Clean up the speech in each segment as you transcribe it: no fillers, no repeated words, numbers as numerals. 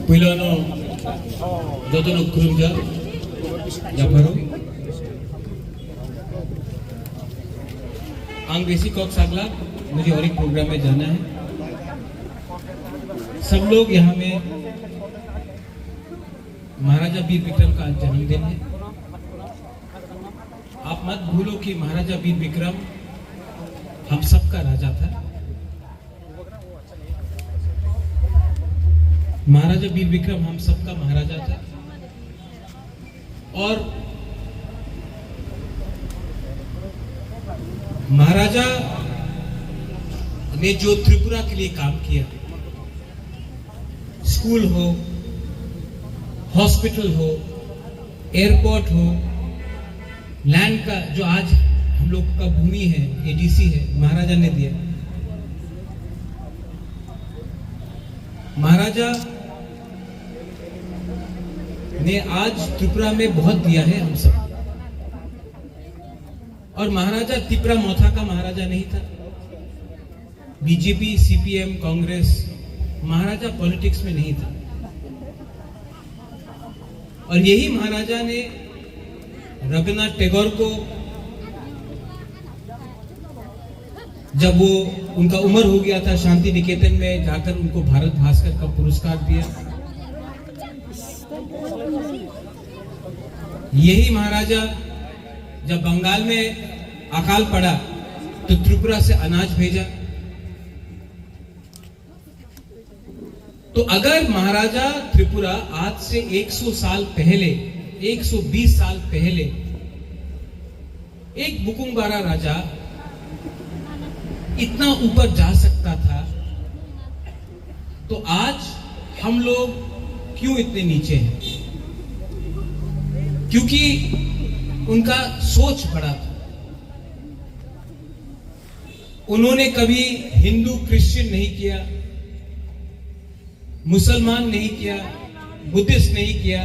Pilano Joto Khwlainani Japaro आंग basic Kock सागला मुझे और एक प्रोग्राम में जाना है। सब लोग यहाँ में महाराजा बीर विक्रम का जन्मदिन है। आप मत भूलो कि महाराजा बीर विक्रम हम सबका राजा था। महाराजा बीर विक्रम हम सबका महाराजा था और महाराजा ने जो त्रिपुरा के लिए काम किया, स्कूल हो, हॉस्पिटल हो, एयरपोर्ट हो, लैंड का जो आज हम लोग का भूमि है, एडीसी है, महाराजा ने दिया। महाराजा ने आज त्रिपुरा में बहुत दिया है हम सब। और महाराजा त्रिपुरा मोथा का महाराजा नहीं था। बीजेपी, सीपीएम, कांग्रेस, महाराजा पॉलिटिक्स में नहीं था। और यही महाराजा ने रविन्द्रनाथ टैगोर को जब वो उनका उम्र हो गया था, शांति निकेतन में जाकर उनको भारत भास्कर का पुरस्कार दिया। यही महाराजा जब बंगाल में अकाल पड़ा तो त्रिपुरा से अनाज भेजा। तो अगर महाराजा त्रिपुरा आज से 100 साल पहले, 120 साल पहले एक बुकुंबारा राजा इतना ऊपर जा सकता था, तो आज हम लोग क्यों इतने नीचे हैं? क्योंकि उनका सोच बड़ा था। उन्होंने कभी हिंदू क्रिश्चियन नहीं किया, मुसलमान नहीं किया, बुद्धिस्ट नहीं किया,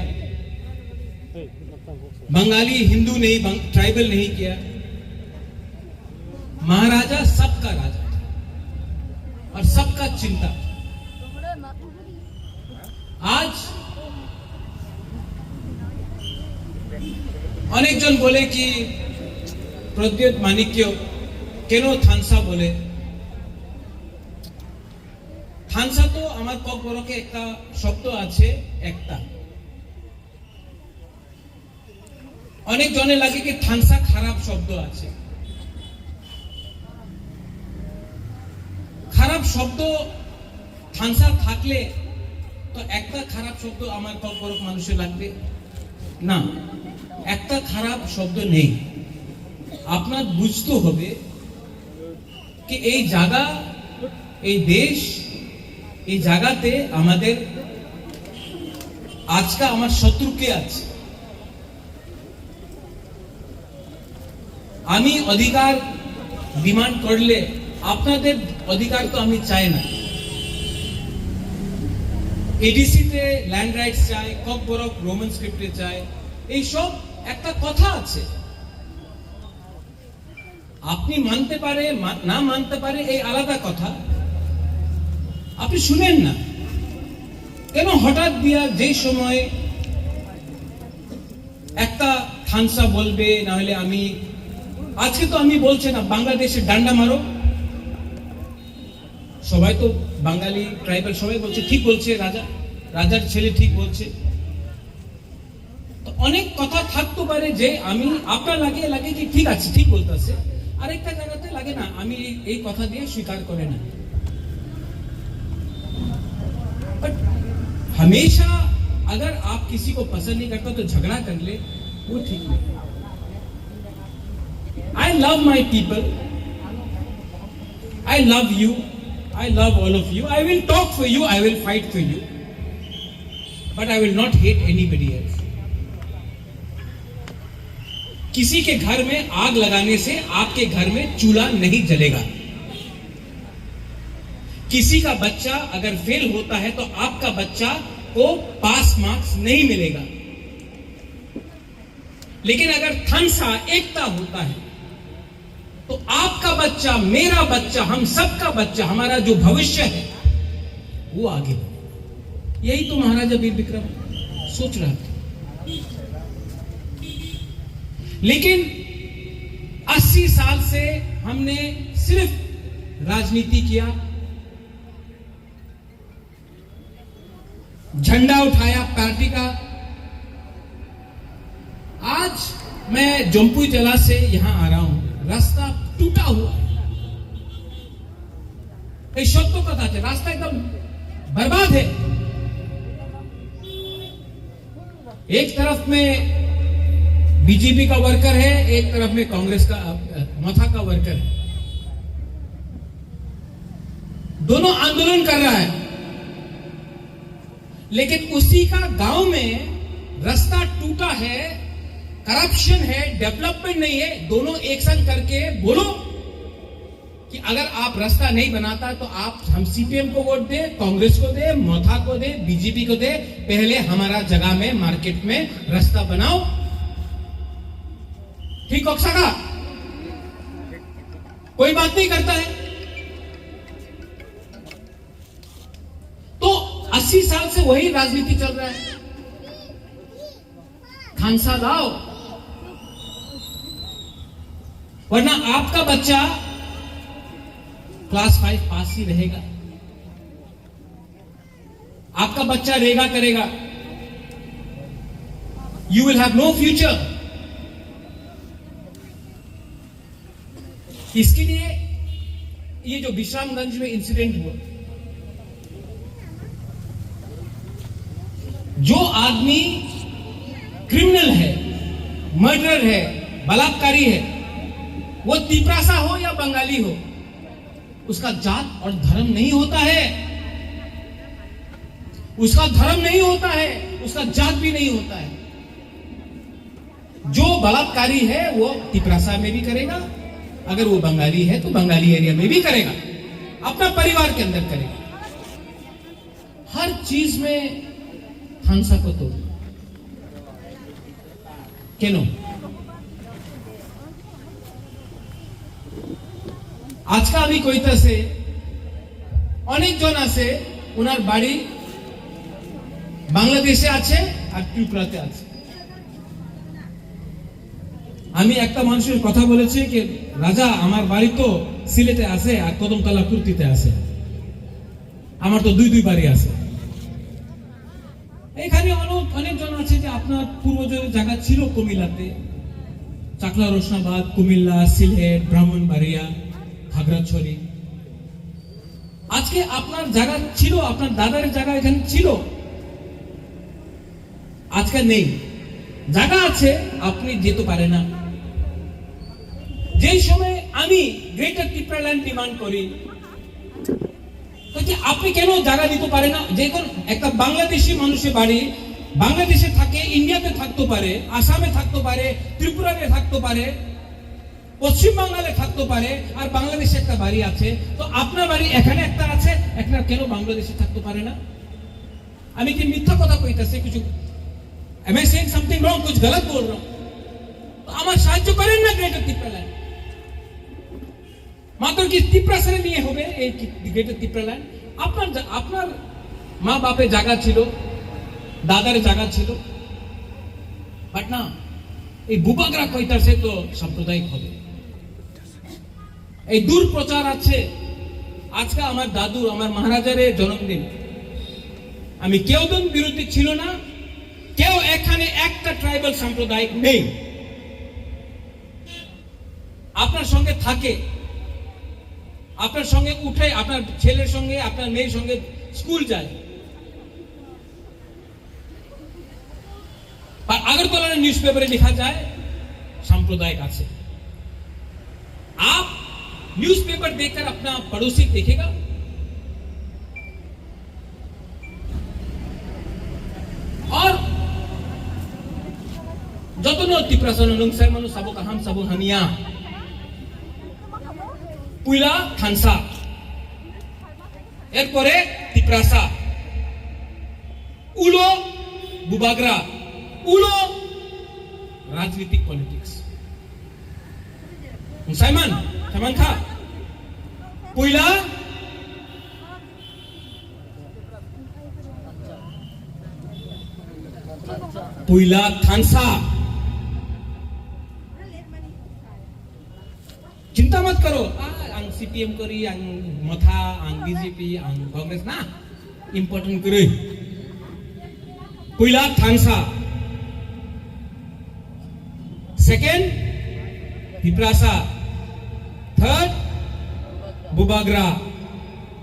बंगाली हिंदू नहीं, ट्राइबल नहीं किया। महाराजा सबका राजा था और सबका चिंता था। आज अनेक जन बोले कि प्रद्योत माणिक्य केनो थानसा बोले। थानसा तो आमार ककबरके एकटा शब्द आछे एकता। अनेक जने लागे कि थानसा खराब शब्द आछे। खराब शब्द थानसा थाकले तो एकटा खराब शब्द आमार ककबरक मानुषेर लागबे ना। একটা খারাপ শব্দ নেই। আপনার বুঝতে হবে कि এই জায়গা, এই দেশ, এই জায়গাতে আমাদের আজকে আমার শত্রু কে আছে। আমি অধিকার ডিমান্ড করলে আপনাদের অধিকার তো আমি চাই না। এডিসি তে ল্যান্ড রাইটস চাই, ককবরক রোমান স্ক্রিপ্টে চাই, এই সব একটা কথা আছে। আপনি মানতে পারে না মানতে পারে এই আলাদা কথা, আপনি শুনেন না কেন? হঠাৎ দিয়া যেই সময় একটা থানসা বলবে, না হলে আমি আজকে তো আমি বলছি না বাংলাদেশে ডান্ডা মারো, সবাই তো বাঙালি ট্রাইবাল সবাই বলছে ঠিক বলছে, রাজার ছেলে ঠিক বলছে। তো অনেক কথা থাকতে পারে যে আমি আপনার লাগে কি ঠিক আছে, ঠিক বলতেছে, আরেকটা জায়গাতে লাগে না আমি এই কথা দিয়ে স্বীকার করে না। बट हमेशा अगर आप किसी को पसंद नहीं करता तो झगड़ा कर ले, वो ठीक नहीं। I love my people, I love you, I love all of you, I will talk for you, I will fight for you, but I will not hate anybody else. किसी के घर में आग लगाने से आपके घर में चूल्हा नहीं जलेगा। किसी का बच्चा अगर फेल होता है तो आपका बच्चा को पास मार्क्स नहीं मिलेगा। लेकिन अगर थानसा एकता होता है तो आपका बच्चा, मेरा बच्चा, हम सबका बच्चा, हमारा जो भविष्य है वो आगे बढ़े। यही तो महाराजा वीर विक्रम सोच रहा था। लेकिन 80 साल से हमने सिर्फ राजनीति किया, झंडा उठाया पार्टी का। आज मैं जम्पुई जिला से यहां आ रहा हूं, रास्ता टूटा हुआ है। सत्य कथा है, रास्ता एकदम बर्बाद है। एक तरफ में बीजेपी का वर्कर है, एक तरफ में कांग्रेस का मथा का वर्कर है। दोनों आंदोलन कर रहा है, लेकिन उसी का गांव में रास्ता टूटा है, करप्शन है, डेवलपमेंट नहीं है। दोनों एक संग करके बोलो कि अगर आप रास्ता नहीं बनाता तो आप हम सीपीएम को वोट दे, कांग्रेस को दे, मोथा को दे, बीजेपी को दे, पहले हमारा जगह में मार्केट में रास्ता बनाओ। ठीक हो सका? कोई बात नहीं करता है। तो 80 साल से वही राजनीति चल रहा है। खानसा लाओ, वरना आपका बच्चा क्लास 5 पास ही रहेगा, आपका बच्चा रेगा करेगा। You will have no future. इसके लिए ये जो विश्रामगंज में इंसिडेंट हुआ, जो आदमी क्रिमिनल है, मर्डरर है, बलात्कारी है, वो तिपरासा हो या बंगाली हो, उसका जात और धर्म नहीं होता है। उसका धर्म नहीं होता है, उसका जात भी नहीं होता है। जो बलात्कारी है वो तिपरासा में भी करेगा, अगर वो बंगाली है तो बंगाली एरिया में भी करेगा, अपना परिवार के अंदर करेगा। हर चीज में हंसा को तो क्यों? আজকে আমি কইতাছে অনেকজন আছে ওনার বাড়ি বাংলাদেশে আছে আর ত্রিপুরাতে আছে। আমি একটা মানুষের কথা বলেছি যে রাজা আমার বাড়ি তো সিলেটে আছে আর কদমতলা কুর্তিতে আছে, আমার তো দুই বাড়ি আছে। এখানে অনেকজন আছে যে আপনার পূর্বজের জায়গা ছিল কুমিল্লাতে, চাকলা রোশনাবাদ, কুমিল্লা, সিলেট, ব্রাহ্মণবাড়িয়া, খাগড়াছড়ি। আজকে আপনার জায়গা ছিল, আপনার দাদার জায়গা এখানে ছিল, আজকে নেই। জায়গা আছে, আপনি যেতে পারে না। যে সময় আমি গ্রেটার ত্রিপুরা ল্যান্ড ডিমান্ড করি, আপনি কেন জায়গা দিতে পারে না? যে কোন একটা বাংলাদেশি মানুষের বাড়ি বাংলাদেশে থাকে, ইন্ডিয়াতে থাকতে পারে, আসামে থাকতে পারে, ত্রিপুরাতে থাকতে পারে, পশ্চিম বাংলাতে থাকতে পারে, আর বাংলাদেশে একটা বাড়ি আছে। তো আপনার বাড়ি এখানে একটা আছে, একটা কেন বাংলাদেশে থাকতে পারে না? আমি কি মিথ্যা কথা কইতাছি? কিছু am I saying something wrong? कुछ गलत बोल रहा हूं? तो আমার সাহায্য করেন না গ্রেটার ত্রিপুরা ল্যান্ড। মাত্র কি ত্রিপুরা ছেড়ে নিয়ে হবে এই গ্রেটার ত্রিপুরা ল্যান্ড? আপনার মা বাপের জায়গা ছিল, দাদার জায়গা ছিল, বাট না, এই বুবাগ্রা কইতাছে তো সাম্প্রদায়িক হবে। এই দূর প্রচার আছে। আজকে আমার দাদু, আমার মহারাজার জন্মদিন, আমি কেউ দিন বিরোধী ছিল না, কেউ এখানে একটা ট্রাইবাল সাম্প্রদায়িক নেই। আপনার সঙ্গে থাকে, আপনার সঙ্গে উঠে, আপনার ছেলের সঙ্গে, আপনার মেয়ের সঙ্গে স্কুল যায়। আর আগরতলার न्यूज़पेपर लिखा जाए सांप्रदायिक আছে। आप न्यूज़पेपर देखकर अपना पड़ोसी देखेगा? और যতনো ত্রিপুরা নংসাই মানুষ সাবো কাহাম সাবো হামিয়া পুইলা খানসা, এরপরে ত্রিপ্রাসা, উলো বুবাগ্রা, উলো রাজনৈতিক পলিটিক্স। সাইমান সামান খা পুইলা पुइला थानसा। चिंता मत करो, ang CPM kori, ang Motha, ang BJP, ang Congress na important kori. Puila Thansa. Second, Hiprasa. Third, Bubagra.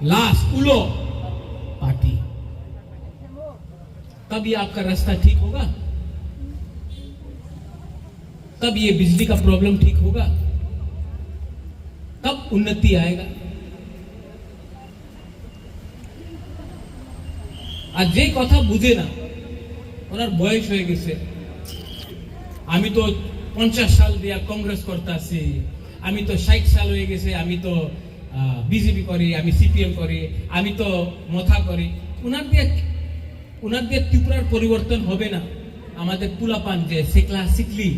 Last, Ulo party. तब ये आपका रास्ता ठीक होगा, तब ये बिजली का प्रॉब्लम ठीक होगा, तब उन्नति आएगा। आज जे कथा बुझे ना ওনার বয়স হয়ে গেছে, আমি তো 50 সাল দিয়া কংগ্রেস করতেছি, আমি তো 60 সাল হয়ে গেছে, আমি তো বিজেপি করি, আমি সিপিএম করি, আমি তো মথা করি। ওনার দিয়ে ত্রিপুরার পরিবর্তন হবে না। আমাদের পুলাপান যে শিখলা শিখলি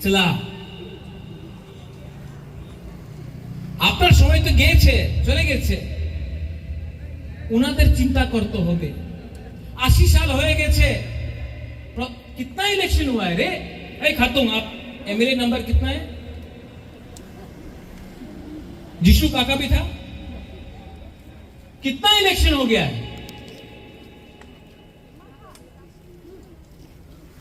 চলা, আপনার সময় তো গিয়েছে, চলে গেছে, ওনাদের চিন্তা করতে হবে। 80 साल হয়ে গেছে, कितना इलेक्शन हुआ है रे? अरे खातून, आप एमएलए नंबर कितना है? जिशु काका भी था, कितना इलेक्शन हो गया है?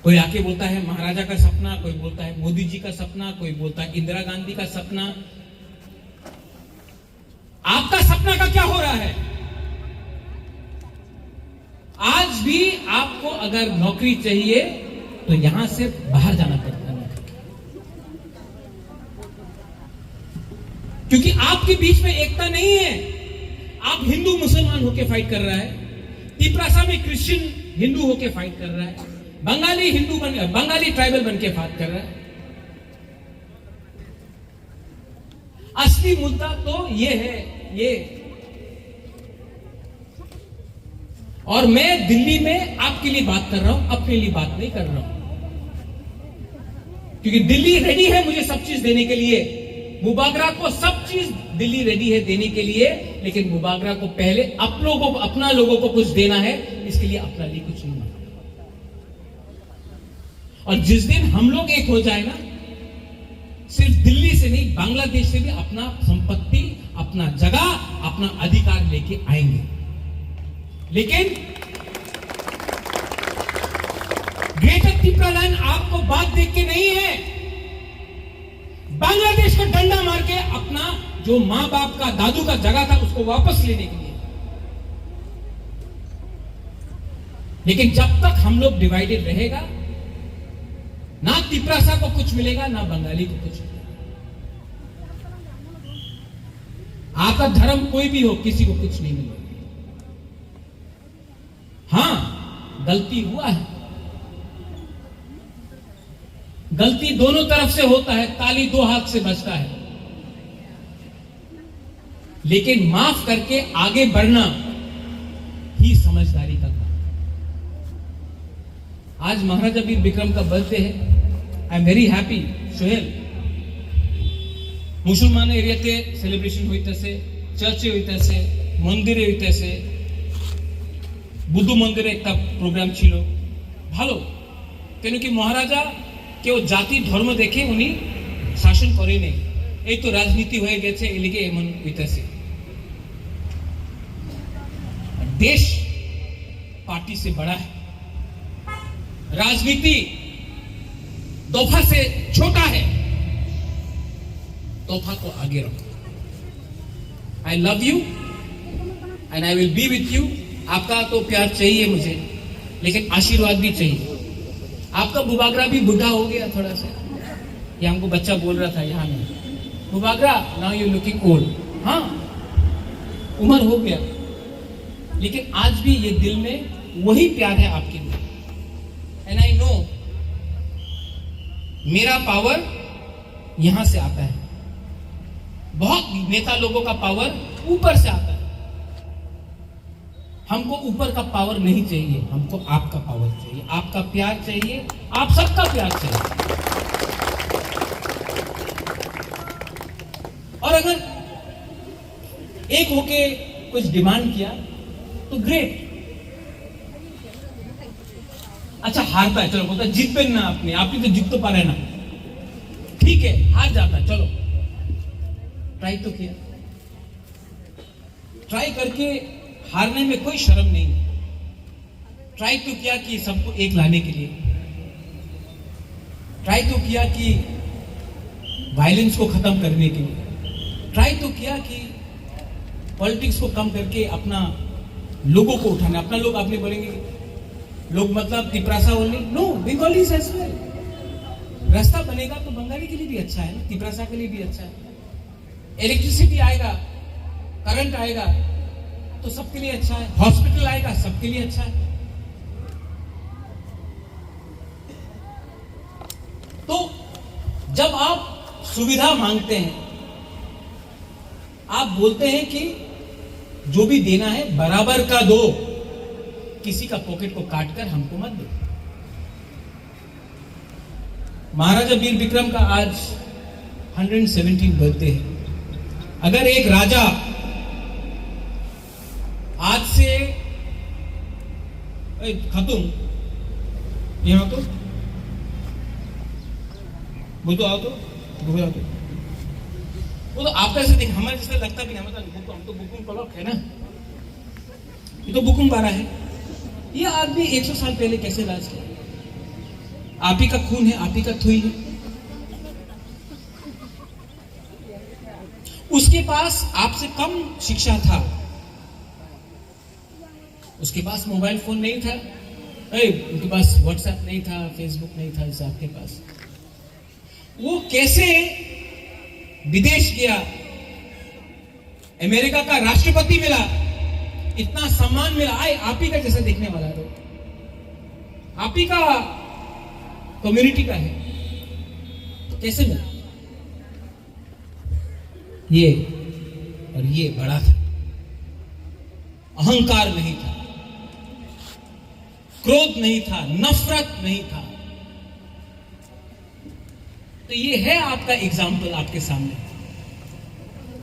कोई आके बोलता है महाराजा का सपना, कोई बोलता है मोदी जी का सपना, कोई बोलता है इंदिरा गांधी का सपना। आपका सपना का क्या हो रहा है? आज भी आपको अगर नौकरी चाहिए तो यहां से बाहर जाना पड़ता है, क्योंकि आपके बीच में एकता नहीं है। आप हिंदू मुसलमान होके फाइट कर रहा है, तिपरासा में क्रिश्चियन हिंदू होके फाइट कर रहा है, बंगाली ट्राइबल बन के फाइट कर रहा है। असली मुद्दा तो ये है, ये। और मैं दिल्ली में आपके लिए बात कर रहा हूं, अपने लिए बात नहीं कर रहा हूं, क्योंकि दिल्ली रेडी है मुझे सब चीज देने के लिए। बुबागरा को सब चीज दिल्ली रेडी है देने के लिए, लेकिन बुबागरा को पहले अपना लोगों को कुछ देना है, इसके लिए अपना लिए कुछ नहीं मांगना। और जिस दिन हम लोग एक हो जाए ना, सिर्फ दिल्ली से नहीं, बांग्लादेश से भी अपना संपत्ति, अपना जगह, अपना अधिकार लेके आएंगे। लेकिन ग्रेटर त्रिपुरा लैंड आपको बात देख के नहीं है, बांग्लादेश को डंडा मार के अपना जो मां बाप का, दादू का जगह था उसको वापस लेने के लिए। लेकिन जब तक हम लोग डिवाइडेड रहेगा, ना तिपरासा को कुछ मिलेगा, ना बंगाली को कुछ मिलेगा। आपका धर्म कोई भी हो, किसी को कुछ नहीं मिलेगा। हां, गलती हुआ है, गलती दोनों तरफ से होता है, ताली दो हाथ से बजता है, लेकिन माफ करके आगे बढ़ना ही समझदारी का काम। आज महाराजा बीर बिक्रम का बर्थडे है, I am very happy. Sohel, মুসলমান এরিয়াতে সেলিব্রেশন হইতেছে, চার্চে হইতেছে, মন্দিরে হইতেছে, বুদ্ধ মন্দিরে একটা প্রোগ্রাম ছিল, ভালো। কেন কি মহারাজা কেউ জাতি ধর্ম দেখে উনি শাসন করে নেই, এই তো রাজনীতি হয়ে গেছে, এলিগে এমন হইতেছে। देश पार्टी से बड़ा है, राजनीति तोहफा से छोटा है, तोहफा को आगे रखो। I love you and I will be with you. आपका तो प्यार चाहिए मुझे, लेकिन आशीर्वाद भी चाहिए। आपका बुबागरा भी बुढ़ा हो गया थोड़ा सा, ये हमको बच्चा बोल रहा था यहाँ में, Bubagra now you looking old. हाँ, उम्र हो गया, लेकिन आज भी ये दिल में वही प्यार है आपके लिए। एंड आई नो मेरा पावर यहां से आता है, बहुत नेता लोगों का पावर ऊपर से आता है। हमको ऊपर का पावर नहीं चाहिए, हमको आपका पावर चाहिए, आपका प्यार चाहिए, आप सबका प्यार चाहिए। और अगर एक होके कुछ डिमांड किया तो ग्रेट, अच्छा हारता है, चलो बोलता जीतबेन ना आपनी तो जीत तो पारे ना, ठीक है हार जाता है, चलो ट्राई तो किया, ट्राई करके हारने में कोई शर्म नहीं है। ट्राई तो किया कि सबको एक लाने के लिए, ट्राई तो किया कि वायलेंस को खत्म करने के लिए, ट्राई तो किया कि पॉलिटिक्स को कम करके अपना लोगों को उठाना। अपना लोग आपने बोलेंगे लोग मतलब Tiprasa only, no Bengalis as well. रास्ता बनेगा तो बंगाली के लिए भी अच्छा है ना, तिपरासा के लिए भी अच्छा है। इलेक्ट्रिसिटी आएगा, करंट आएगा तो सबके लिए अच्छा है, हॉस्पिटल आएगा सबके लिए अच्छा है। तो जब आप सुविधा मांगते हैं, आप बोलते हैं कि जो भी देना है बराबर का दो, किसी का पॉकेट को काटकर हमको मत दो। महाराजा बीर विक्रम का आज 117 बर्थडे है। अगर एक राजा आज से खतुम यहाँ तो वो तो आओ तो आओ तो वो तो आपका ऐसे देख, हमारे जैसा लगता भी नहीं, मतलब हम तो बुकुम क्लॉक है ना, ये तो बुकुम बारा है। ये आदमी 100 साल पहले कैसे राज किया? आप ही का खून है, आप ही का थुई है। उसके पास आपसे कम शिक्षा था, उसके पास मोबाइल फोन नहीं था, उनके पास व्हाट्सएप नहीं था, फेसबुक नहीं था जैसे आपके पास। वो कैसे विदेश गया, अमेरिका का राष्ट्रपति मिला, इतना सम्मान मिला, आप ही का जैसा देखने वाला तो आप ही का कम्युनिटी का है, तो कैसे मिला? ये और ये बड़ा था, अहंकार नहीं था, क्रोध नहीं था, नफरत नहीं था। तो ये है आपका एग्जाम्पल आपके सामने।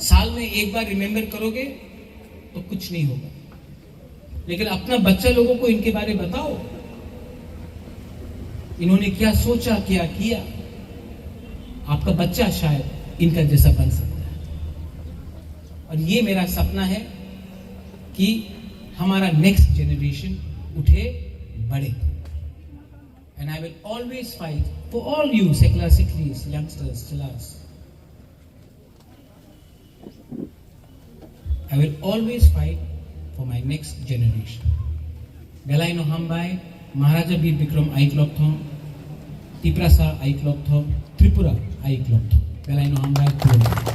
साल में एक बार रिमेंबर करोगे तो कुछ नहीं होगा, लेकिन अपना बच्चा लोगों को इनके बारे में बताओ, इन्होंने क्या सोचा, क्या किया। आपका बच्चा शायद इनका जैसा बन सकता है। और ये मेरा सपना है कि हमारा नेक्स्ट जनरेशन उठे, बढ़े। And I will always fight for all you secular citizens, youngsters, chillars. I will always fight for my next generation. Belaino Hambai, Maharaja Bir Bikram Manikya, Tiprasa Manikya, Tripura Manikya. Belaino Hambai.